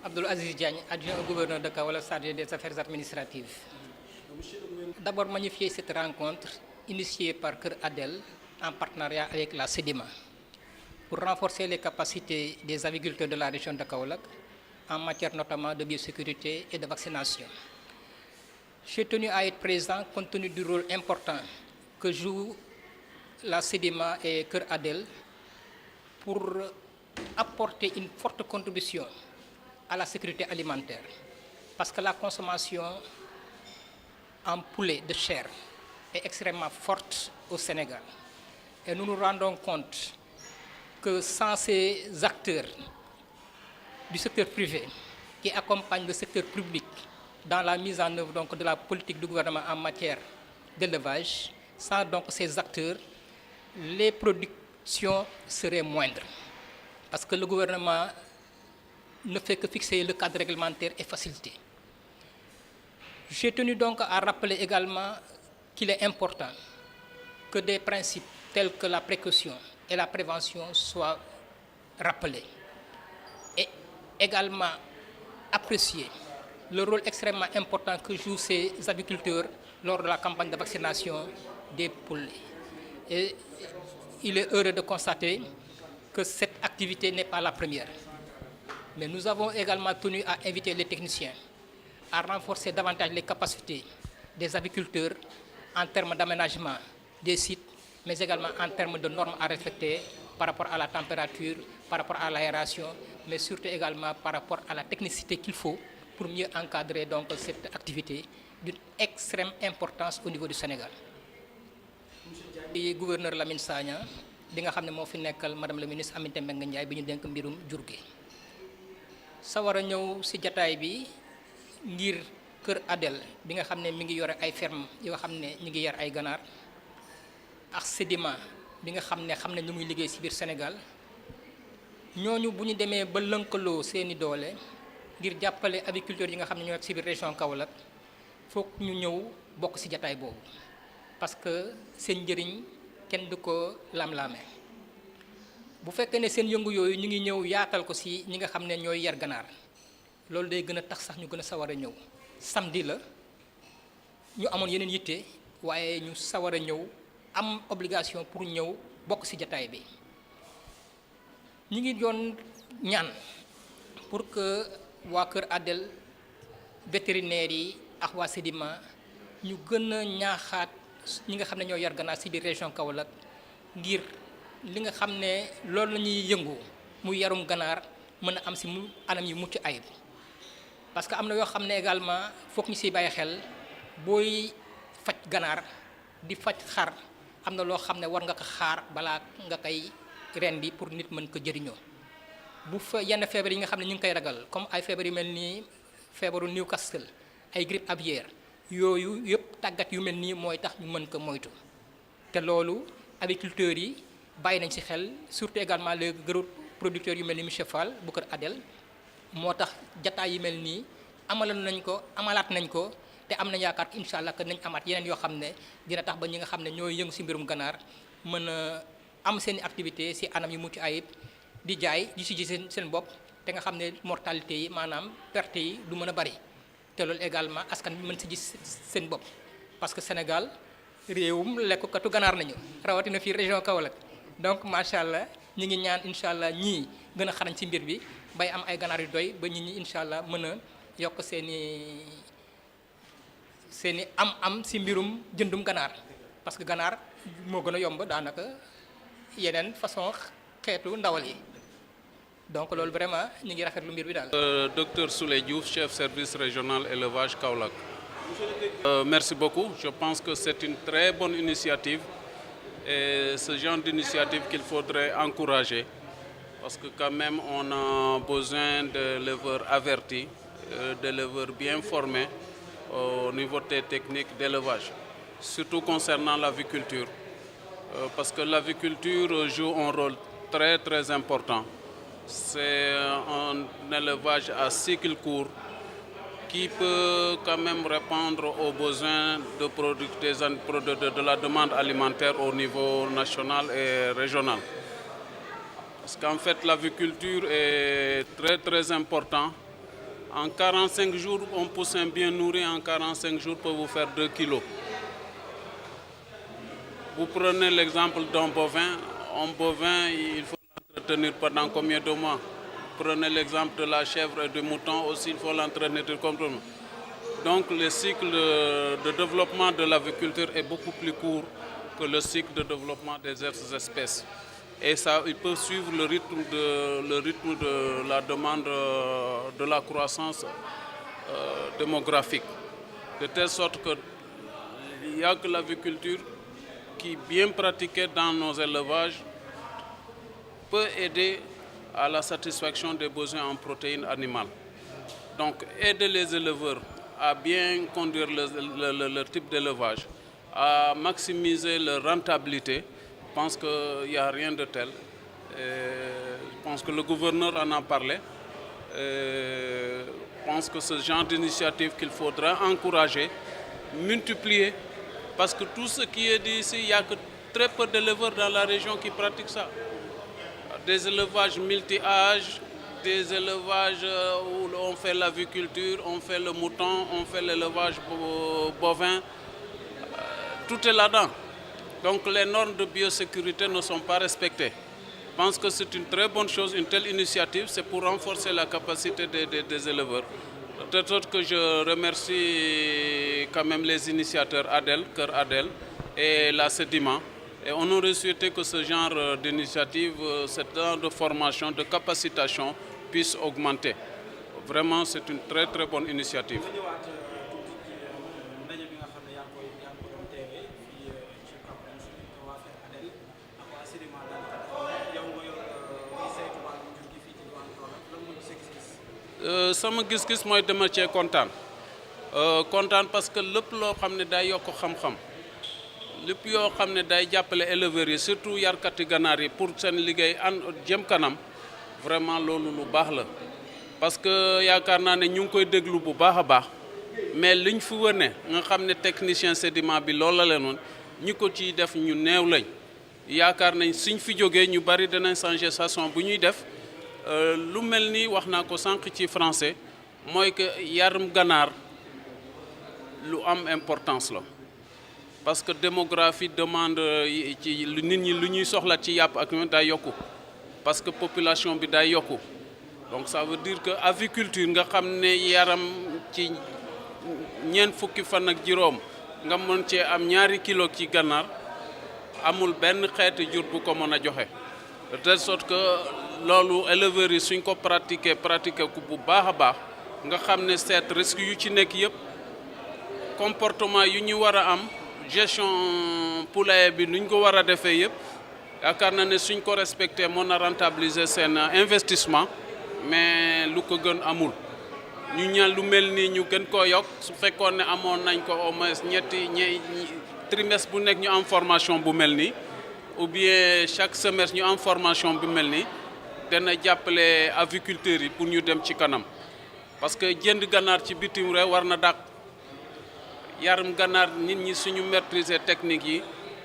Abdoul Aziz Diagne, adjoint au gouverneur de Kaolack chargé des affaires administratives. D'abord magnifier cette rencontre initiée par Kër Adel en partenariat avec la SEDIMA pour renforcer les capacités des agriculteurs de la région de Kaolack en matière notamment de biosécurité et de vaccination. J'ai tenu à être présent compte tenu du rôle important que joue la SEDIMA et Kër Adel pour apporter une forte contribution à la sécurité alimentaire. Parce que la consommation en poulet de chair est extrêmement forte au Sénégal. Et nous nous rendons compte que sans ces acteurs du secteur privé qui accompagnent le secteur public dans la mise en œuvre donc, de la politique du gouvernement en matière d'élevage, sans donc ces acteurs, les productions seraient moindres. Parce que le gouvernement ne fait que fixer le cadre réglementaire et faciliter. J'ai tenu donc à rappeler également qu'il est important que des principes tels que la précaution et la prévention soient rappelés. Et également apprécier le rôle extrêmement important que jouent ces agriculteurs lors de la campagne de vaccination des poulets. Et il est heureux de constater que cette activité n'est pas la première. Mais nous avons également tenu à inviter les techniciens à renforcer davantage les capacités des agriculteurs en termes d'aménagement des sites, mais également en termes de normes à respecter par rapport à la température, par rapport à l'aération, mais surtout également par rapport à la technicité qu'il faut pour mieux encadrer donc cette activité d'une extrême importance au niveau du Sénégal. Le gouverneur Lamine Sagna bi nga xam ne moo fi nekkal madame la ministre Aminata Mbengue Ndiaye bi ñu dénk mbirum jur gi sawar a ñëw ci jataay bi ngir Kër Adel bi nga xam ne mi ngi yore ay ferme yoo xam ne ñu ngi yar ay ganaar ak SEDIMA bi nga xam ne ñu muy liggéey ci biir Sénégal ñooñu bu ñu demee ba lënkaloo seeni doole ngir jàppale agriculteurs yi nga xam ne ñoo nekk ci biir région Kaolack foog ñu ñëw bokk ci jataay boobu parce que seen njëriñ kenn du ko lam-laame bu fekkee ne seen yëngu yooyu ñu ngi ñëw yaatal ko ci ñi nga xam ne ñooy yar ganaar loolu day gën a tax sax ñu gën a sawar a ñëw samedi la ñu amoon yeneen yitte waaye ñu sawar a ñëw am obligation pour ñëw bokk ci jataay bi ñu ngi doon ñaan pour que waa Kër Adel vétérinaires yi ak waa SEDIMA ñu gën a ñaaxaat ñi nga xam ne ñoo yar ganaar ci biir région Kaolack ngir li nga xam ne loolu la ñuy yëngu muy yarum ganaar mën a am ci mu anam yu mucc ayib parce que am na yoo xam ne également foog ñu ciy bàyyi xel booy faj ganaar di faj xar am na loo xam ne war nga ko xaar balaa nga koy rendi pour nit mën ko jëriñoo bu fa yenn feebar yi nga xam ne ñu ngi koy ragal comme ay feebar yu mel nii feebaru Newcastle ay grippe aviaire yooyu yëpp tàggat yu mel nii mooy tax ñu mën ko moytu te loolu agriculteurs yi bàyyi nañ ci xel surtout également les gros producteurs yu mel ni monsieur Fall bu Kër Adel moo tax jataay yi mel nii amalaat nañ ko te am nañ yaakaar incha allah que nañ amaat yeneen yoo xam ne dina tax ba ñi nga xam ne ñooy yëngu ci mbirum ganaar mën a am seen activité ci anam yu mucc ayib di jaay di ci gis seen bopp te nga xam ne mortalité yi maanaam perte yi du mën a bari te loolu également askan bi mën ci gis seen bopp parce que Sénégal réewum lekkukatu ganaar nañu rawatina fii région Kaolack donc macha allah ñi ngi ñaan incha allah ñii gën a xarañ ci mbir bi bay am ay ganaar yu doy ba nit ñi incha allah mën a yokk seeni am ci mbirum jëndum ganaar parce que ganaar moo gën a yomb daanaka yeneen façon xeetu ndawal yi donc loolu vraiment ñu ngi rafetlu mbir bi daal. Docteur Souley Diouf, chef service régional élevage Kaolack. Merci beaucoup. Je pense que c'est une très bonne initiative et ce genre d'initiative qu'il faudrait encourager parce que quand même on a besoin d'éleveurs avertis, d'éleveurs bien formés au niveau des techniques d'élevage, surtout concernant l'aviculture parce que l'aviculture joue un rôle très très important. C'est un élevage à cycle court qui peut quand même répondre aux besoins de la demande alimentaire au niveau national et régional. Parce qu'en fait, l'aviculture est très très important En 45 jours, un poussin bien nourri en 45 jours peut vous faire 2 kilos. Vous prenez l'exemple d'un bovin. Un bovin, il faut l'entretenir pendant combien de mois? Prenez l'exemple de la chèvre et du mouton aussi, il faut l'entretenir complètement. Donc le cycle de développement de l'aviculture est beaucoup plus court que le cycle de développement des autres espèces. Et ça, il peut suivre le rythme de la demande de la croissance démographique. De telle sorte qu'il n'y a que l'aviculture qui, bien pratiquée dans nos élevages, peut aider à la satisfaction des besoins en protéines animales. Donc aider les éleveurs à bien conduire leur type d'élevage, à maximiser leur rentabilité. Je pense qu'il n'y a rien de tel. Je pense que le gouverneur en a parlé. Je pense que ce genre d'initiative qu'il faudra encourager, multiplier, parce que tout ce qui est dit ici, il n'y a que très peu d'éleveurs dans la région qui pratiquent ça. Des élevages multi-âges, des élevages où on fait l'aviculture, on fait le mouton, on fait l'élevage bovin, tout est là-dedans. Donc les normes de biosécurité ne sont pas respectées. Je pense que c'est une très bonne chose, une telle initiative, c'est pour renforcer la capacité des éleveurs. De sorte que je remercie quand même les initiateurs ADEL, Cœur ADEL et la SEDIMA. Et on aurait souhaité que ce genre d'initiative, ce genre de formation, de capacitation puisse augmenter. Vraiment, c'est une très très bonne initiative. Sama gis-gis mooy dama cee kontaan parce que lépp loo xam ne day yokk xam-xam lépp yoo xam ne day jàppale éleveurs yi surtout yarkati ganaar yi pour seen liggéey jëm kanam vraiment loolu lu baax la parce que yaakaar naa ne ñu ngi koy déglu bu baax a baax mais liñ fi wone nga xam ne technicien sédiment bi loolu la leen woon ñi ko ciy def ñu néew lañ yaakaar nañ suñ fi jógee ñu bari danañ changer façon bu ñuy def lu mel ni wax naa ko sànq ci français mooy que yarum ganaar lu am importance la parce que démographie demande ci nit ñi lu ñuy soxla ci yàpp ak day yokku parce que population bi day yokku donc ça veut dire que aviculture nga xam ne yaram ci ñeent fukki fan ak juróom nga mën cee am 2 kilo ci ganaar amul benn xeeti jur bu ko mën a joxe de telle sorte que loolu éleveurs yi suñ ko pratiquer ko bu baax a baax nga xam ne seet risque yu ci nekk yëpp comportement yu ñu war a am gestion poulailler bi nuñ ko war a defee yëpp yaakaar na ne suñ ko respecté mën a rentabiliser seen investissement mais lu ko gën amul ñu ñaan lu mel nii ñu gën koo yokk su fekkoon ne amoon nañ ko au moins trimestre bu nekk ñu am formation bu mel nii ou bien chaque semestre ñu am formation bu mel nii dana jàppale aviculteurs yi pour ñu dem ci kanam parce que jënd ganaar ci bitim réew war na dàq yarum ganaar nit ñi suñu maîtriser technique yi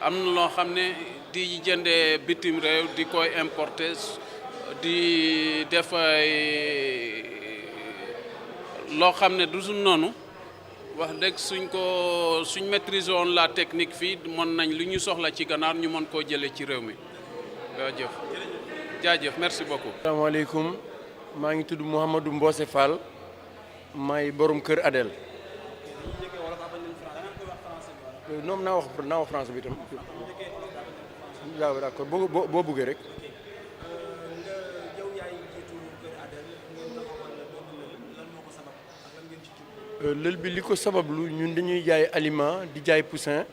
am na loo xam ne di jëndee bitim réew di koy importer di def ay loo xam ne du noonu wax dëgg suñ maîtriser woon la technique fii mën nañ lu ñu soxla ci ganaar ñu mën koo jëlee ci réew mi jaajëf merci beaucoup. asalaamaaleykum maa ngi tudd Mouhamadou Mbose Fall may borom Kër Adel. non naa wax français bi tam. waaw d'accord boo bëggee rek. lël bi li ko sabablu ñun dañuy jaay aliment di jaay poussin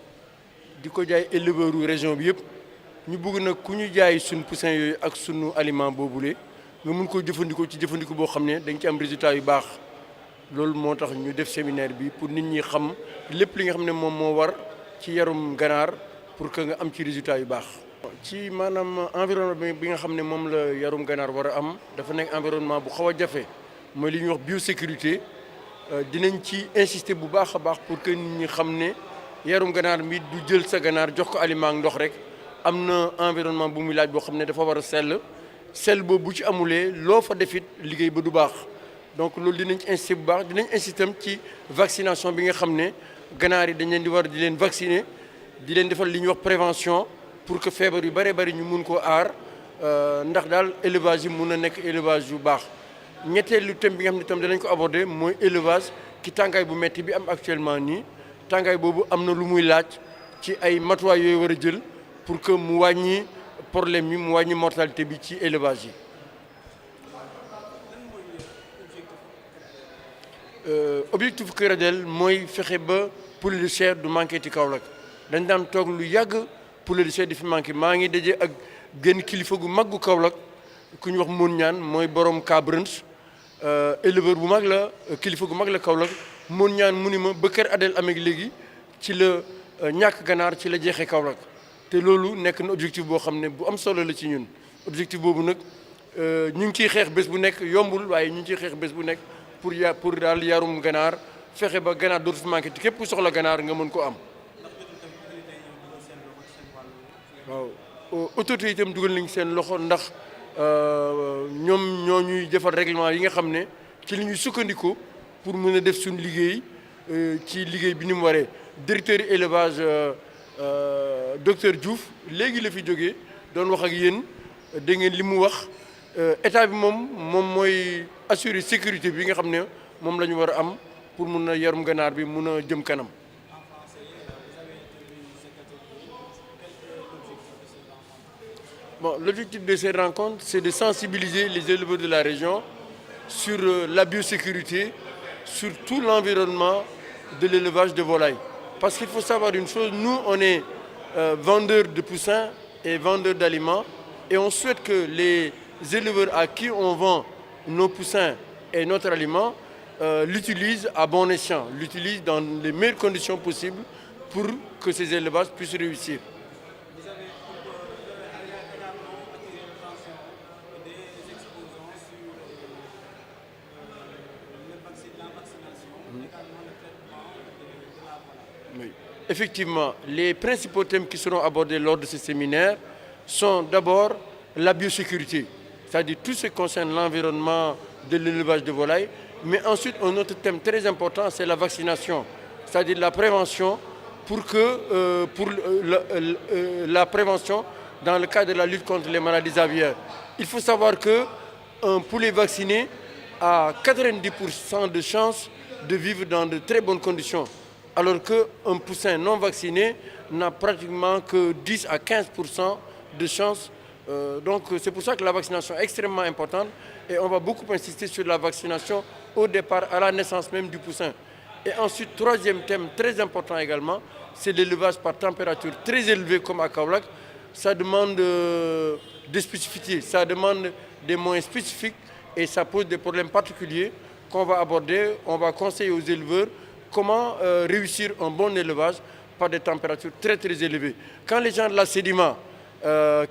di ko jaay éleveur région bi yëpp ñu bëgg nag ku ñu jaay suñ poussin yooyu ak sunu aliment boobule nga mun koo jëfandikoo ci jëfandikoo boo xam ne dañ ci am résultat yu baax loolu moo tax ñu def séminaire bi pour nit ñi xam lépp li nga xam ne moom moo war ci yarum ganaar pour que nga am ci résultat yu baax. ci maanaam environnement bi nga xam ne moom la yarum ganaar war a am dafa nekk environnement bu xaw a jafe mooy li ñuy wax biosécurité. dinañ ci insister bu baax a baax pour que nit ñi xam ne yarum ganaar mi du jël sa ganaar jox ko aliment ak ndox rek am na environnement bu muy laaj boo xam ne dafa war a sell boobu bu ci amulee loo fa defit liggéey ba du baax donc loolu dinañ ci insister bu baax dinañ insister tam ci vaccination bi nga xam ne ganaar yi dañ leen di war di leen vacciner di leen defal li ñuy wax prévention pour que feebar yu bëree bëri ñu mun koo aar ndax daal élevage yi mun a nekk élevage yu baax. ñetteelu thème bi nga xam ne tam danañ ko aborder mooy élevage ci tàngaay bu metti bi am actuellement nii tàngaay boobu am na lu muy laaj ci ay matuwaay yooyu war a jël pour que mu wàññi problème yi mu wàññi mortalité bi ci élevage yi. Objectif Kër Adel mooy fexe ba poulet de chair du manqué ci Kaolack dañ daan toog lu yàgg poulet de chair di fi manqué maa ngi daje ak genn kilifa gu mag gu Kaolack ku ñu wax Moon Ñaan mooy borom Cabrens éleveur bu mag la kilifa gu mag la Kaolack Moon Ñaan mu ni ma ba Kër Adel amee léegi ci la ñàkk ganaar ci la jeexee Kaolack te loolu nekk na objectif boo xam ne bu am solo la ci ñun objectif boobu nag ñu ngi ciy xeex bés bu nekk yombul waaye ñu ngi ciy xeex bés bu nekk pour daal yarum ganaar fexe ba ganaar dootu fi manqué te képp ku soxla ganaar nga mën ko am. waaw autorité itam dugal nañ seen loxo ndax ñoom ñoo ñuy defal règlement yi nga xam ne ci li ñuy sukkandiku pour mën a def suñu liggéey ci liggéey bi ni mu waree directeur élevage docteur Diouf léegi la fi jógee doon wax ak yéen dégg ngeen li mu wax état bi moom mooy assurer sécurité bi nga xam ne moom la ñu war a am pour mun a yarum ganaar bi mun a jëm kanam. Bon, l'objectif de ces rencontres, c'est de sensibiliser les éleveurs de la région sur la biosécurité, sur tout l'environnement de l'élevage de volailles. Parce qu'il faut savoir une chose, nous, on est vendeurs de poussins et vendeurs d'aliments, et on souhaite que les éleveurs à qui on vend nos poussins et notre aliment l'utilisent à bon escient, l'utilisent dans les meilleures conditions possibles pour que ces élevages puissent réussir. Oui. Effectivement, les principaux thèmes qui seront abordés lors de ce séminaire sont d'abord la biosécurité, c'est-à-dire tout ce qui concerne l'environnement de l'élevage de volailles, mais ensuite un autre thème très important, c'est la vaccination, c'est-à-dire la prévention la prévention dans le cadre de la lutte contre les maladies aviaires. Il faut savoir qu'un poulet vacciné a 90% de chances de vivre dans de très bonnes conditions, alors qu'un poussin non vacciné n'a pratiquement que 10 à 15% de chances. Donc c'est pour ça que la vaccination est extrêmement importante et on va beaucoup insister sur la vaccination au départ, à la naissance même du poussin. Et ensuite, troisième thème très important également, c'est l'élevage par température très élevée comme à Kaolack. Ça demande des spécificités, ça demande des moyens spécifiques et ça pose des problèmes particuliers qu'on va aborder. On va conseiller aux éleveurs comment réussir un bon élevage par des températures très très élevées. Quand les gens de la Sedima,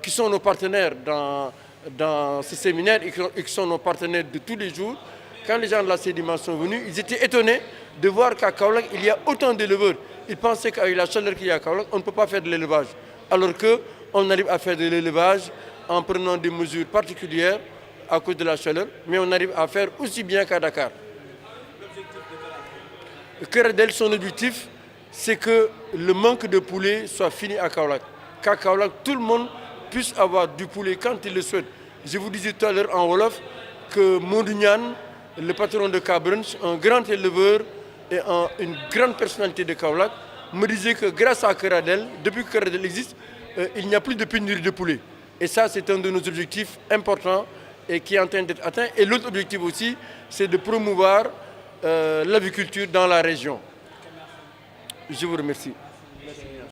qui sont nos partenaires dans ce séminaire et qui sont nos partenaires de tous les jours, quand les gens de la Sedima sont venus, ils étaient étonnés de voir qu'à Kaolack, il y a autant d'éleveurs. Ils pensaient qu'avec la chaleur qu'il y a à Kaolack, on ne peut pas faire de l'élevage. Alors qu'on arrive à faire de l'élevage en prenant des mesures particulières à cause de la chaleur, mais on arrive à faire aussi bien qu'à Dakar. Kër Adel, son objectif, c'est que le manque de poulet soit fini à Kaolack. Qu'à Kaolack, tout le monde puisse avoir du poulet quand il le souhaite. Je vous disais tout à l'heure en Wolof que Modou Niane, le patron de Cabrens, un grand éleveur et une grande personnalité de Kaolack, me disait que grâce à Kër Adel, depuis que Kër Adel existe, il n'y a plus de pénurie de poulet. Et ça, c'est un de nos objectifs importants et qui est en train d'être atteint. Et l'autre objectif aussi, c'est de promouvoir l'aviculture dans la région. Je vous remercie.